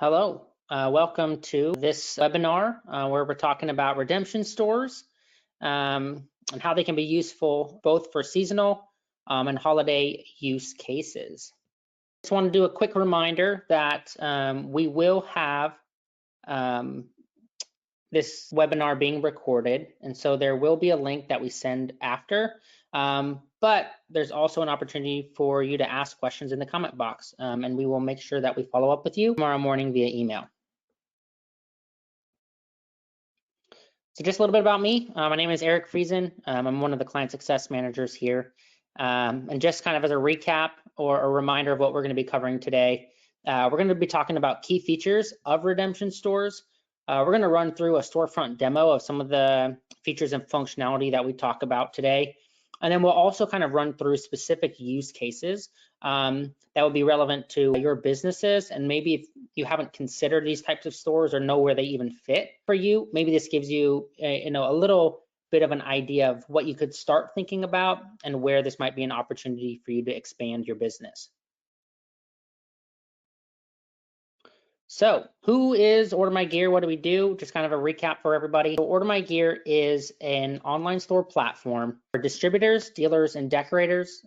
Hello, welcome to this webinar where we're talking about redemption stores and how they can be useful both for seasonal and holiday use cases. Just want to do a quick reminder that we will have this webinar being recorded, and so there will be a link that we send after. But there's also an opportunity for you to ask questions in the comment box, and we will make sure that we follow up with you tomorrow morning via email. So just a little bit about me. My name is Eric Friesen. I'm one of the client success managers here. And just kind of as a recap or a reminder of what we're going to be covering today, we're going to be talking about key features of redemption stores. We're going to run through a storefront demo of some of the features and functionality that we talk about today. And then we'll also kind of run through specific use cases that will be relevant to your businesses. And maybe if you haven't considered these types of stores or know where they even fit for you, maybe this gives you a little bit of an idea of what you could start thinking about and where this might be an opportunity for you to expand your business. So who is Order My Gear? What do we do? Just kind of a recap for everybody. So Order My Gear is an online store platform for distributors, dealers, and decorators.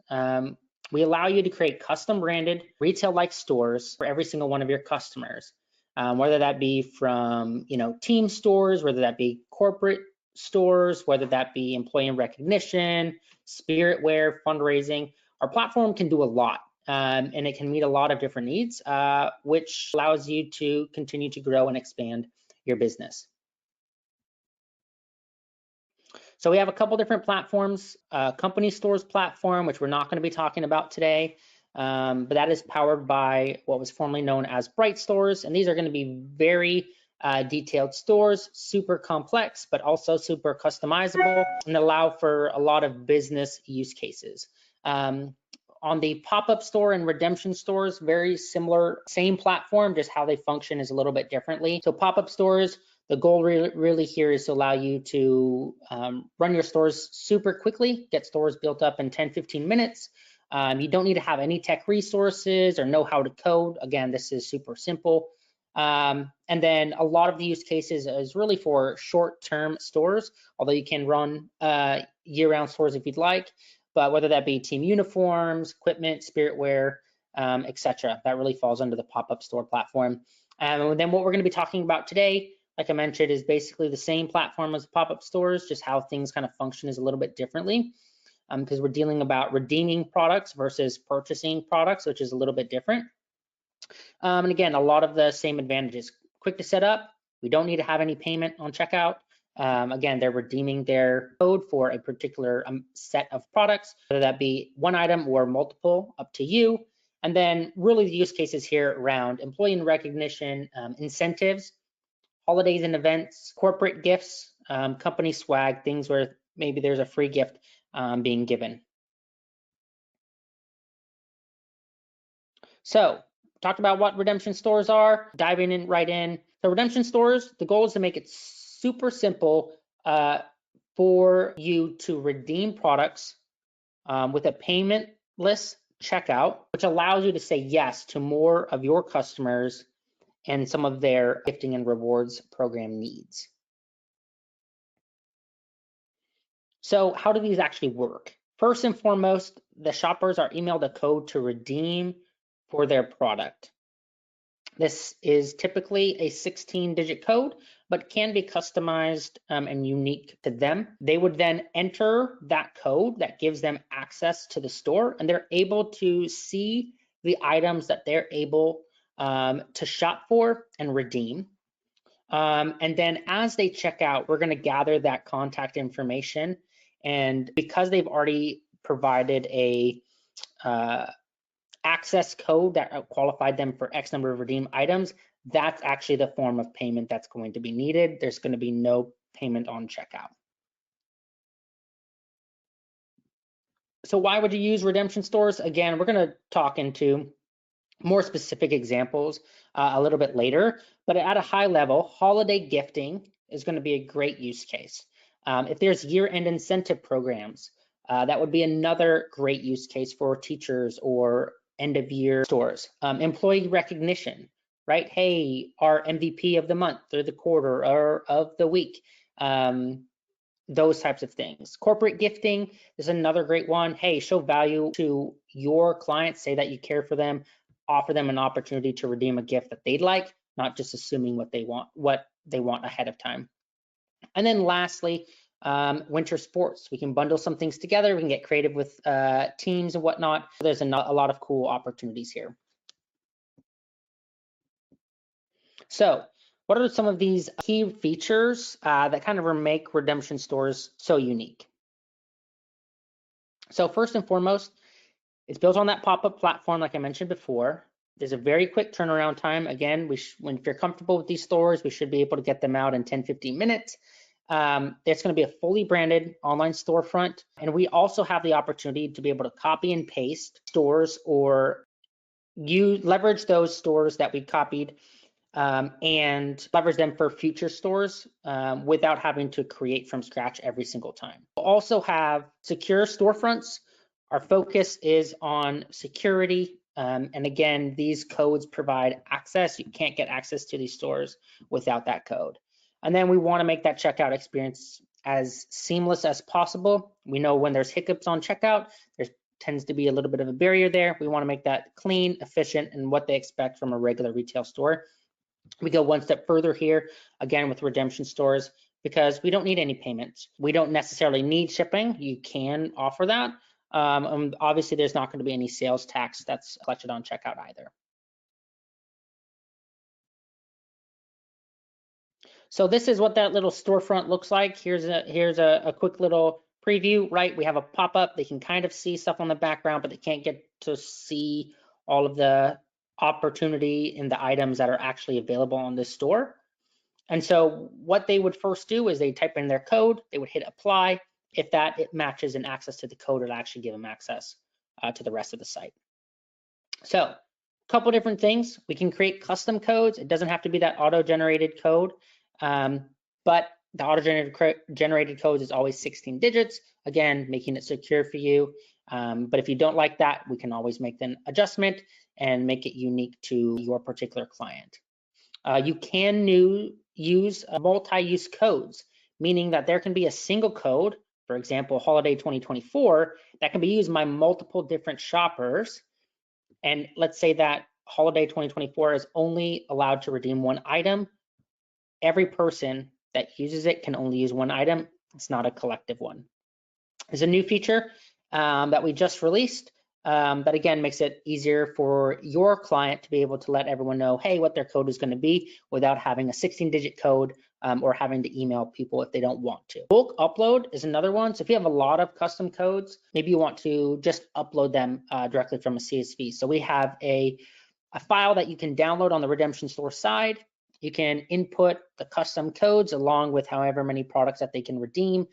We allow you to create custom branded retail-like stores for every single one of your customers, whether that be from team stores, whether that be corporate stores, whether that be employee recognition, spirit wear, fundraising. Our platform can do a lot. And it can meet a lot of different needs, which allows you to continue to grow and expand your business. So we have a couple different platforms, company stores platform, which we're not going to be talking about today, but that is powered by what was formerly known as Bright Stores. And these are going to be very detailed stores, super complex, but also super customizable and allow for a lot of business use cases. On the pop-up store and redemption stores, very similar, same platform, just how they function is a little bit differently. So pop-up stores, the goal really here is to allow you to run your stores super quickly, get stores built up in 10-15 minutes. You don't need to have any tech resources or know how to code. Again, this is super simple. And then a lot of the use cases is really for short-term stores, although you can run year-round stores if you'd like. But whether that be team uniforms, equipment, spirit wear, etc., that really falls under the pop-up store platform. And then what we're going to be talking about today, like I mentioned, is basically the same platform as pop-up stores, just how things kind of function is a little bit differently, because we're dealing about redeeming products versus purchasing products, which is a little bit different. And again, a lot of the same advantages. Quick to set up. We don't need to have any payment on checkout. Again, they're redeeming their code for a particular set of products, whether that be one item or multiple, up to you. And then really the use cases here around employee recognition, incentives, holidays and events, corporate gifts, company swag, things where maybe there's a free gift being given. So talked about what redemption stores are, diving in right in. So redemption stores, the goal is to make it super simple for you to redeem products with a paymentless checkout, which allows you to say yes to more of your customers and some of their gifting and rewards program needs. So how do these actually work? First and foremost, the shoppers are emailed a code to redeem for their product. This is typically a 16-digit code, but can be customized and unique to them. They would then enter that code that gives them access to the store, and they're able to see the items that they're able to shop for and redeem. And then as they check out, we're going to gather that contact information. And because they've already provided a access code that qualified them for X number of redeemed items, that's actually the form of payment that's going to be needed. There's going to be no payment on checkout. So why would you use redemption stores? Again, we're going to talk into more specific examples a little bit later, but at a high level, holiday gifting is going to be a great use case. If there's year-end incentive programs, that would be another great use case for teachers or end-of-year stores. Employee recognition. right? Hey, our MVP of the month or the quarter or of the week. Those types of things. Corporate gifting is another great one. Hey, show value to your clients, say that you care for them, offer them an opportunity to redeem a gift that they'd like, not just assuming what they want ahead of time. And then lastly, winter sports. We can bundle some things together. We can get creative with teams and whatnot. There's a lot of cool opportunities here. So what are some of these key features that kind of make redemption stores so unique? So first and foremost, it's built on that pop-up platform like I mentioned before. There's a very quick turnaround time. Again, if you're comfortable with these stores, we should be able to get them out in 10-15 minutes. It's going to be a fully branded online storefront. And we also have the opportunity to be able to copy and paste stores or leverage those stores that we copied and leverage them for future stores without having to create from scratch every single time. We'll also have secure storefronts. Our focus is on security. And again, these codes provide access. You can't get access to these stores without that code. And then we want to make that checkout experience as seamless as possible. We know when there's hiccups on checkout, there tends to be a little bit of a barrier there. We want to make that clean, efficient, and what they expect from a regular retail store. We go one step further here, again, with redemption stores, because we don't need any payments. We don't necessarily need shipping. You can offer that. Obviously, there's not going to be any sales tax that's collected on checkout either. So this is what that little storefront looks like. Here's a quick little preview, right? We have a pop-up. They can kind of see stuff on the background, but they can't get to see all of the opportunity in the items that are actually available on this store. And so what they would first do is they type in their code, they would hit apply. If it matches and access to the code, it'll actually give them access to the rest of the site. So a couple different things. We can create custom codes. It doesn't have to be that auto-generated code, but the auto-generated codes is always 16 digits, again, making it secure for you. But if you don't like that, we can always make an adjustment and make it unique to your particular client. You can use multi-use codes, meaning that there can be a single code, for example, holiday 2024, that can be used by multiple different shoppers. And let's say that holiday 2024 is only allowed to redeem one item. Every person that uses it can only use one item. It's not a collective one. There's a new feature that we just released that again makes it easier for your client to be able to let everyone know, hey, what their code is going to be without having a 16-digit code or having to email people if they don't want to. Bulk upload is another one. So if you have a lot of custom codes, maybe you want to just upload them directly from a CSV. So we have a file that you can download on the redemption store side. You can input the custom codes along with however many products that they can redeem.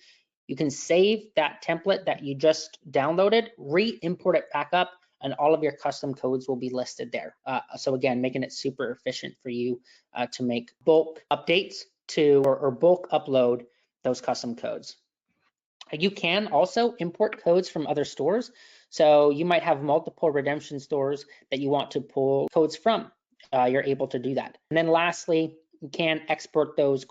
You can save that template that you just downloaded, re-import it back up, and all of your custom codes will be listed there. So again, making it super efficient for you to make bulk updates to or bulk upload those custom codes. You can also import codes from other stores. So you might have multiple redemption stores that you want to pull codes from. You're able to do that. And then lastly, you can export those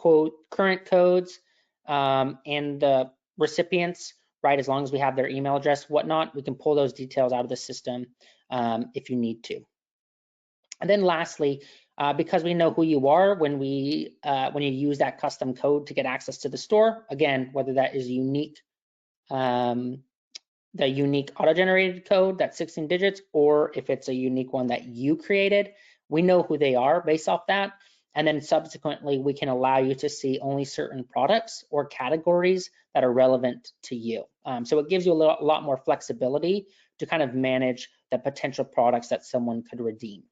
current codes and the recipients, right? As long as we have their email address, whatnot, we can pull those details out of the system if you need to. And then lastly, because we know who you are when you use that custom code to get access to the store, again, whether that is unique, the unique auto-generated code, that's 16 digits, or if it's a unique one that you created, we know who they are based off that. And then subsequently, we can allow you to see only certain products or categories that are relevant to you. So it gives you a lot more flexibility to kind of manage the potential products that someone could redeem.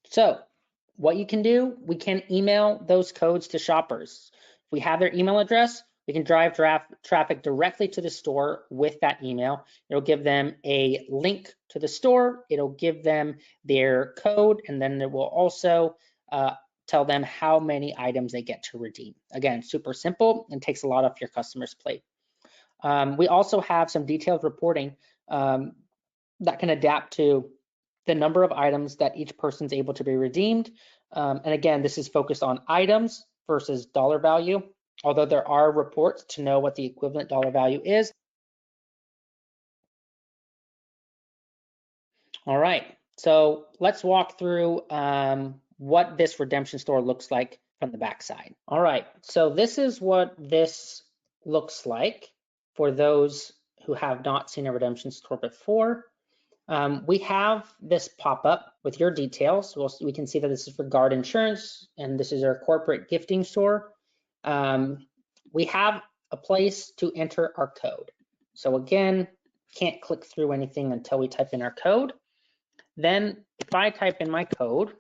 So what you can do, we can email those codes to shoppers. If we have their email address, we can drive traffic directly to the store with that email. It'll give them a link to the store. It'll give them their code, and then it will also tell them how many items they get to redeem. Again, super simple and takes a lot off your customer's plate. We also have some detailed reporting that can adapt to the number of items that each person's able to be redeemed. And again, this is focused on items versus dollar value, although there are reports to know what the equivalent dollar value is. All right, so let's walk through what this redemption store looks like from the backside. All right, so this is what this looks like for those who have not seen a redemption store before. We have this pop up with your details. We can see that this is for Guard Insurance and this is our corporate gifting store. We have a place to enter our code. So again, can't click through anything until we type in our code. Then if I type in my code,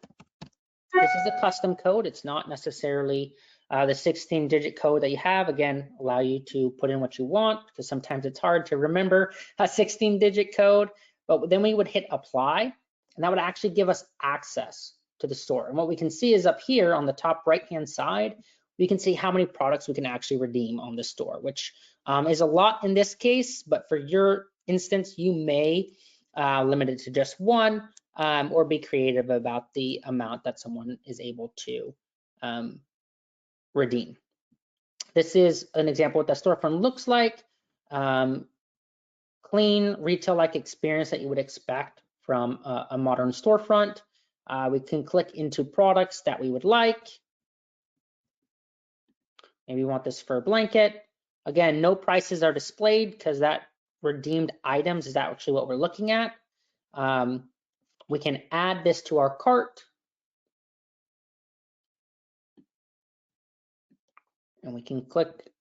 this is a custom code. It's not necessarily the 16-digit code that you have. Again, allow you to put in what you want because sometimes it's hard to remember a 16-digit code. But then we would hit apply, and that would actually give us access to the store. And what we can see is up here on the top right-hand side, we can see how many products we can actually redeem on the store, which is a lot in this case, but for your instance, you may limit it to just one or be creative about the amount that someone is able to redeem. This is an example of what the storefront looks like. Clean retail-like experience that you would expect from a modern storefront. We can click into products that we would like. Maybe we want this for a blanket. Again, no prices are displayed because that redeemed items is actually what we're looking at. We can add this to our cart. And we can click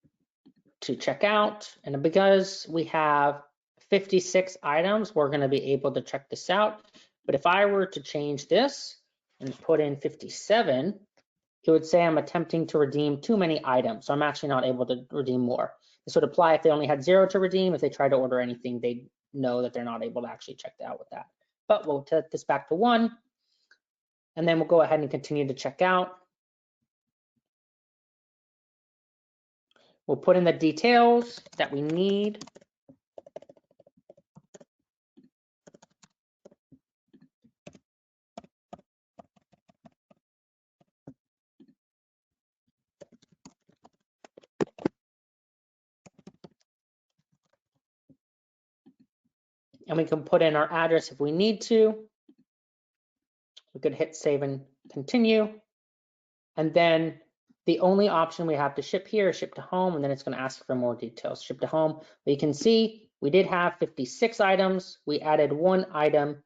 to check out. And because we have 56 items, we're going to be able to check this out. But if I were to change this and put in 57, it would say I'm attempting to redeem too many items. So I'm actually not able to redeem more. This would apply if they only had 0 to redeem. If they try to order anything, they know that they're not able to actually check out with that. But we'll set this back to 1. And then we'll go ahead and continue to check out. We'll put in the details that we need. And we can put in our address if we need to. We could hit save and continue. And then the only option we have to ship here is ship to home, and then it's going to ask for more details. Ship to home. But you can see we did have 56 items. We added 1 item.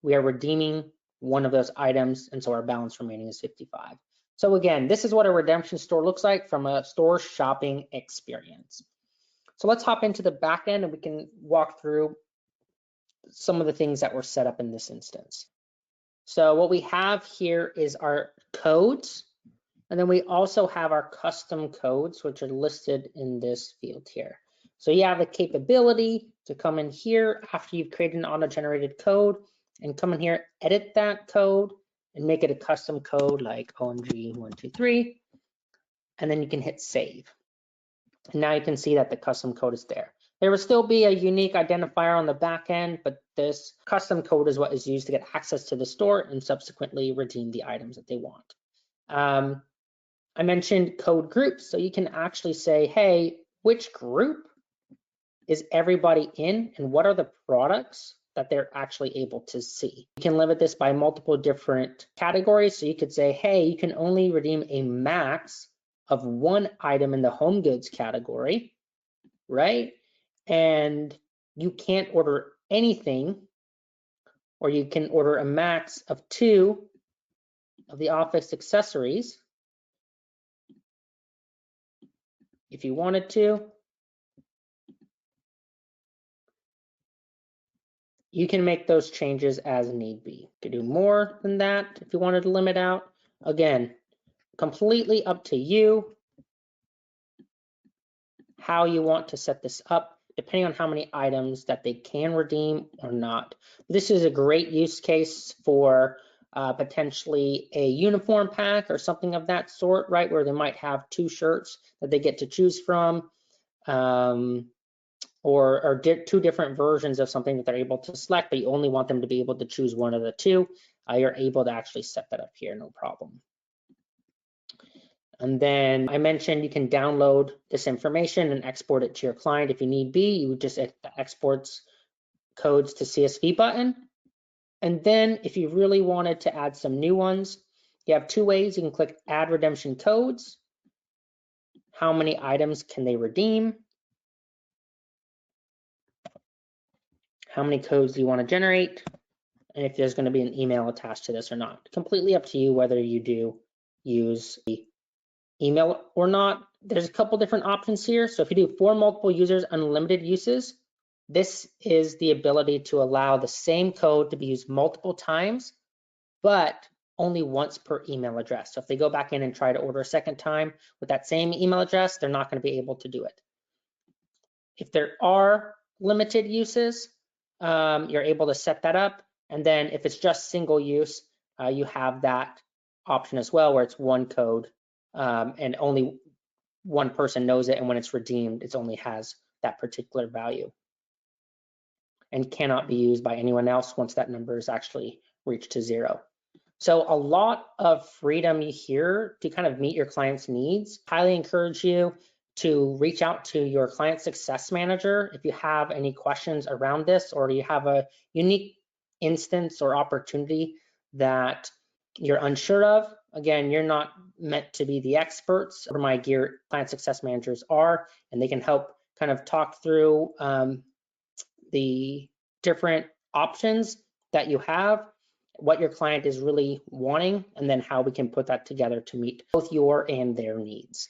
We are redeeming one of those items, and so our balance remaining is 55. So again, this is what a redemption store looks like from a store shopping experience. So let's hop into the back end and we can walk through some of the things that were set up in this instance. So what we have here is our codes, and then we also have our custom codes, which are listed in this field here. So you have the capability to come in here after you've created an auto-generated code and come in here, edit that code and make it a custom code like OMG123, and then you can hit save. And now you can see that the custom code is there. There will still be a unique identifier on the back end, but this custom code is what is used to get access to the store and subsequently redeem the items that they want. I mentioned code groups, so you can actually say, hey, which group is everybody in and what are the products that they're actually able to see. You can limit this by multiple different categories. So you could say, hey, you can only redeem a max of 1 item in the home goods category, right? And you can't order anything, or you can order a max of 2 of the office accessories if you wanted to. You can make those changes as need be. You could do more than that if you wanted to limit out. Again, completely up to you how you want to set this up, depending on how many items that they can redeem or not. This is a great use case for potentially a uniform pack or something of that sort, right? Where they might have 2 shirts that they get to choose from. or two different versions of something that they're able to select, but you only want them to be able to choose one of the two, you're able to actually set that up here, no problem. And then I mentioned you can download this information and export it to your client if you need be. You would just hit the exports codes to CSV button. And then if you really wanted to add some new ones, you have two ways. You can click add redemption codes. How many items can they redeem? How many codes do you want to generate? And if there's going to be an email attached to this or not. Completely up to you whether you do use the email or not. There's a couple different options here. So if you do for multiple users, unlimited uses, this is the ability to allow the same code to be used multiple times, but only once per email address. So if they go back in and try to order a second time with that same email address, they're not going to be able to do it. If there are limited uses, you're able to set that up. And then if it's just single use, you have that option as well, where it's one code and only one person knows it. And when it's redeemed, it only has that particular value and cannot be used by anyone else once that number is actually reached to 0. So a lot of freedom here to kind of meet your client's needs. Highly encourage you to reach out to your client success manager if you have any questions around this, or you have a unique instance or opportunity that you're unsure of. Again, you're not meant to be the experts, or my gear client success managers are, and they can help kind of talk through the different options that you have, what your client is really wanting, and then how we can put that together to meet both your and their needs.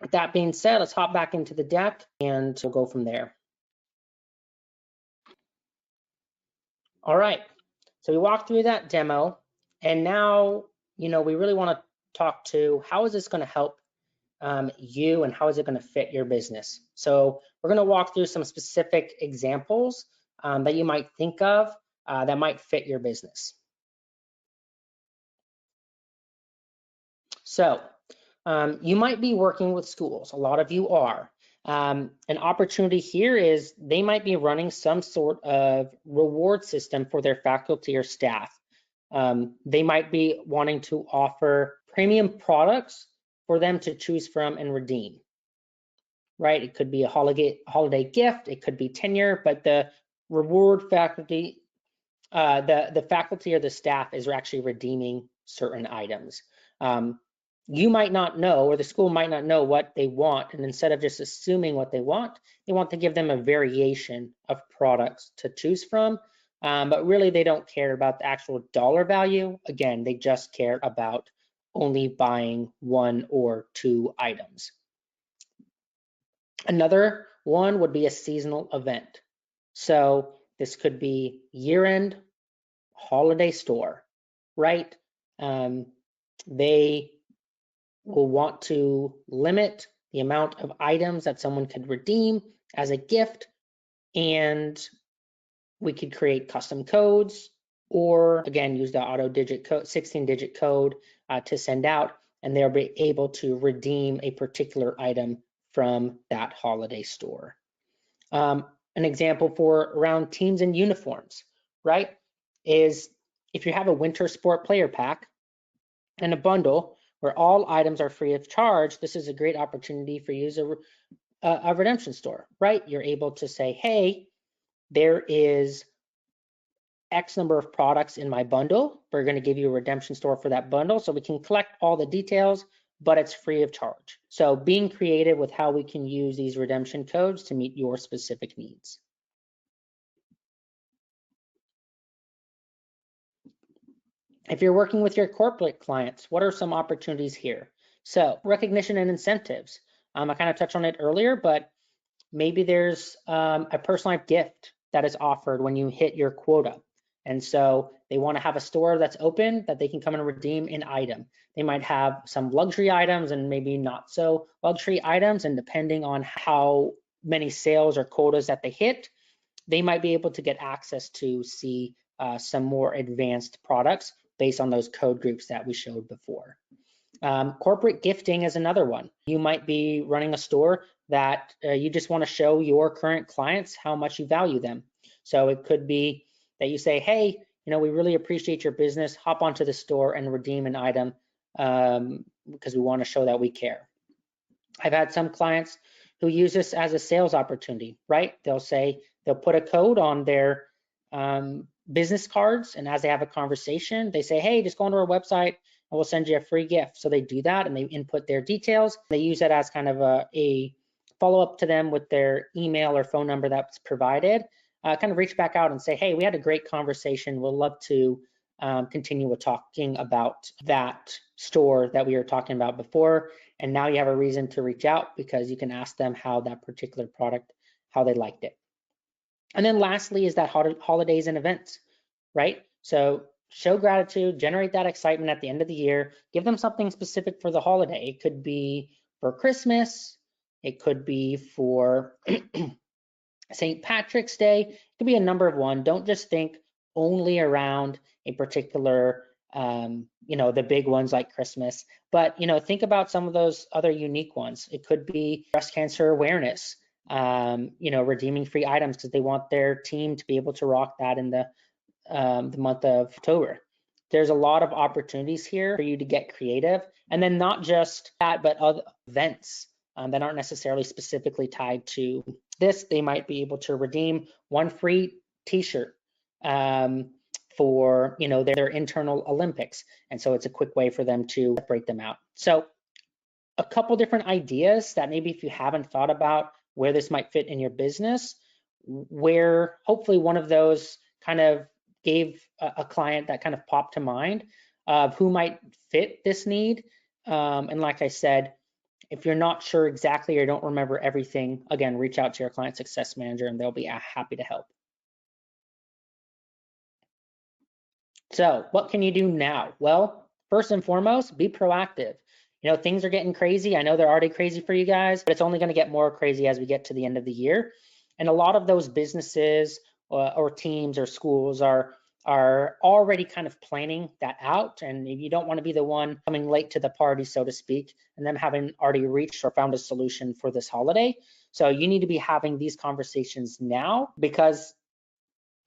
With that being said, let's hop back into the deck and we'll go from there. All right, so we walked through that demo, and now, we really want to talk to how is this going to help you, and how is it going to fit your business. So we're going to walk through some specific examples that you might think of that might fit your business. So you might be working with schools. A lot of you are. An opportunity here is they might be running some sort of reward system for their faculty or staff. They might be wanting to offer premium products for them to choose from and redeem, right? It could be a holiday gift, it could be tenure, but the reward faculty, the faculty or the staff is actually redeeming certain items. You might not know, or the school might not know what they want, and instead of just assuming what they want to give them a variation of products to choose from, but really they don't care about the actual dollar value. Again, they just care about only buying one or two items. Another one would be a seasonal event. So this could be year-end holiday store, right? They will want to limit the amount of items that someone could redeem as a gift, and we could create custom codes, or again use the auto digit code, 16-digit code to send out, and they'll be able to redeem a particular item from that holiday store. An example for around teams and uniforms, right, is if you have a winter sport player pack and a bundle where all items are free of charge, this is a great opportunity for you as a redemption store, right? You're able to say, hey, there is X number of products in my bundle. We're going to give you a redemption store for that bundle, so we can collect all the details, but it's free of charge. So being creative with how we can use these redemption codes to meet your specific needs. If you're working with your corporate clients, what are some opportunities here? So recognition and incentives. I kind of touched on it earlier, but maybe there's a personalized gift that is offered when you hit your quota. And so they want to have a store that's open that they can come and redeem an item. They might have some luxury items and maybe not so luxury items. And depending on how many sales or quotas that they hit, they might be able to get access to see some more advanced products based on those code groups that we showed before. Corporate gifting is another one. You might be running a store that you just want to show your current clients how much you value them. So it could be that you say, hey, we really appreciate your business. Hop onto the store and redeem an item because we want to show that we care. I've had some clients who use this as a sales opportunity, right? They'll put a code on their business cards, and as they have a conversation, they say, hey, just go onto our website and we'll send you a free gift. So they do that and they input their details. They use that as kind of a follow-up to them with their email or phone number that's provided. Kind of reach back out and say, hey, we had a great conversation. We'll love to continue with talking about that store that we were talking about before. And now you have a reason to reach out because you can ask them how that particular product, how they liked it. And then lastly is that holidays and events, right? So show gratitude, generate that excitement at the end of the year, give them something specific for the holiday. It could be for Christmas, it could be for St. Patrick's Day, it could be a number of one. Don't just think only around a particular the big ones like Christmas, but think about some of those other unique ones. It could be breast cancer awareness, redeeming free items because they want their team to be able to rock that in the month of October. There's a lot of opportunities here for you to get creative, and then not just that, but other events that aren't necessarily specifically tied to this. They might be able to redeem one free T-shirt for their internal Olympics, and so it's a quick way for them to separate them out. So a couple different ideas that maybe if you haven't thought about where this might fit in your business, where hopefully one of those kind of gave a client that kind of popped to mind of who might fit this need. And like I said, if you're not sure exactly or don't remember everything, again, reach out to your client success manager and they'll be happy to help. So what can you do now? Well, first and foremost, be proactive. Things are getting crazy. I know they're already crazy for you guys, but it's only going to get more crazy as we get to the end of the year. And a lot of those businesses or teams or schools are already kind of planning that out. And you don't want to be the one coming late to the party, so to speak, and them having already reached or found a solution for this holiday. So you need to be having these conversations now, because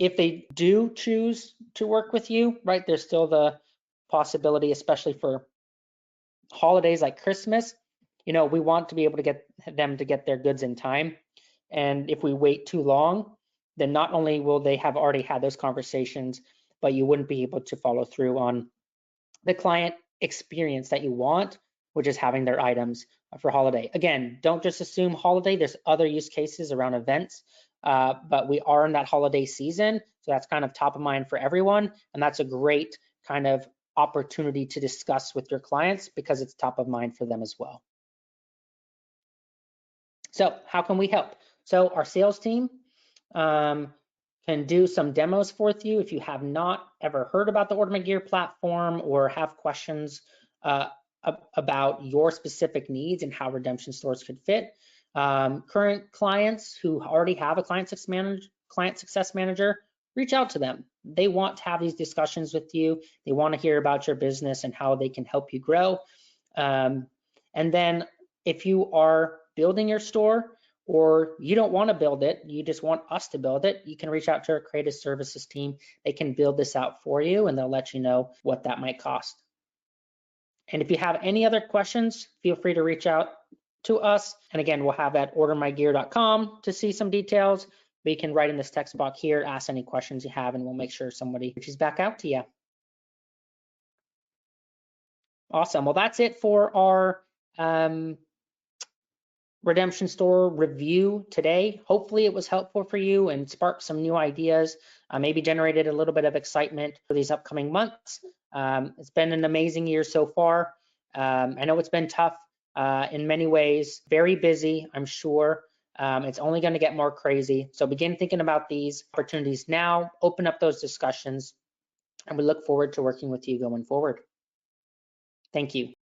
if they do choose to work with you, right, there's still the possibility, especially for holidays like Christmas, we want to be able to get them to get their goods in time. And if we wait too long, then not only will they have already had those conversations, but you wouldn't be able to follow through on the client experience that you want, which is having their items for holiday. Again, don't just assume holiday. There's other use cases around events, but we are in that holiday season. So that's kind of top of mind for everyone. And that's a great kind of opportunity to discuss with your clients because it's top of mind for them as well. So how can we help? So our sales team can do some demos for you. If you have not ever heard about the Order My Gear platform or have questions about your specific needs and how redemption stores could fit, current clients who already have a client success manager, reach out to them. They want to have these discussions with you. They want to hear about your business and how they can help you grow. And then if you are building your store, or you don't want to build it, you just want us to build it, you can reach out to our creative services team. They can build this out for you and they'll let you know what that might cost. And if you have any other questions, feel free to reach out to us. And again, we'll have at ordermygear.com to see some details. But you can write in this text box here, ask any questions you have, and we'll make sure somebody reaches back out to you. Awesome. Well, that's it for our redemption store review today. Hopefully it was helpful for you and sparked some new ideas, maybe generated a little bit of excitement for these upcoming months. It's been an amazing year so far. I know it's been tough in many ways, very busy, I'm sure. It's only going to get more crazy. So begin thinking about these opportunities now, open up those discussions, and we look forward to working with you going forward. Thank you.